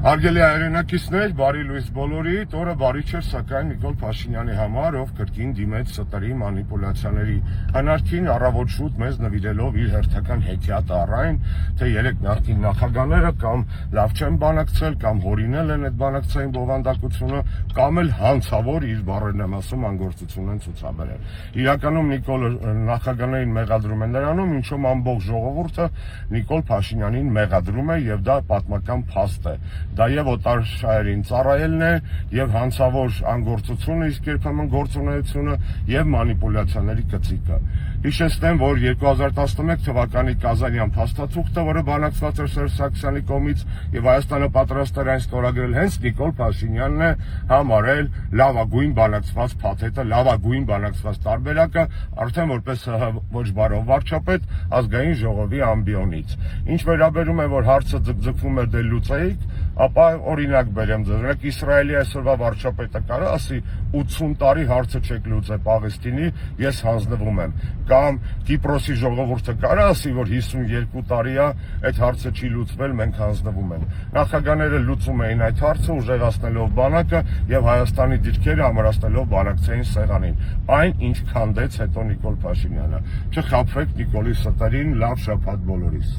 Հարգելի հայրենակիցներ, բարի լույս բոլորիդ, օրը բարի չէր սակայն Նիկոլ Փաշինյանի համար, ով կրկին դիմեց ստերի մանիպուլյացիաների հնարքին, առավոտ շուտ մեզ նվիրելով իր հերթական հետիատը առայն, թե երեք նախկին նախագահները կամ լավ չեն բանակցել, կամ հորինել են այդ բանակցային բովանդակությունը, կամ էլ հանցավոր իր բառերն եմ ասում անգործություն են ցուցաբերել։ Իրականում Նիկոլը նախագահներին մեղադրում է նրանում, ինչում ամբողջ ժողովուրդը Նիկոլ Փաշինյանին մեղադրում է եւ դա պատմական փաստ է։ Դա եւ օտարշահերին ծառայելն է եւ հանցավոր անգործությունը, իսկ երբեմն գործունեությունը եւ մանիպուլյացիաների կծիկը։ Հիշեցնեմ, որ 2011 թվականի Կազանյան փաստաթուղթը, որը բանակցված էր Սերժ Սարգսյանի կողմից եւ Հայաստանը պատրաստ էր այն ստորագրել, հենց Նիկոլ Փաշինյանն է համարել լավագույն բանակցված փաթեթը, լավագույն բանակցված տարբերակը, արդեն որպես ոչ բարով վարչապետ ազգային ժողովի ամբիոնից։ Ինչ վերաբերում է, որ հարցը ձգձգվում է դե լուծեիք, ապա օրինակ բերեմ ձեզ, Իսրայելի այսօրվա վարչապետը կարա ասի 80 տարի հարցը չեք լուծել Պաղեստինի, ես հանձնվում եմ, կամ Կիպրոսի ժողովուրդը կարա ասի, որ 52 տարի է այդ հարցը չի լուծվել, մենք հանձնվում ենք։ Նախագահները լուծում էին այդ հարցը, ուժեղացնելով բանակը եւ Հայաստանի դիրքերը ամրացնելով բանակցային սեղանին, այն ինչ քանդեց հետո Նիկոլ Փաշինյանը։ Չխաբվեք Նիկոլի ստերին, լավ շաբաթ բոլորիս։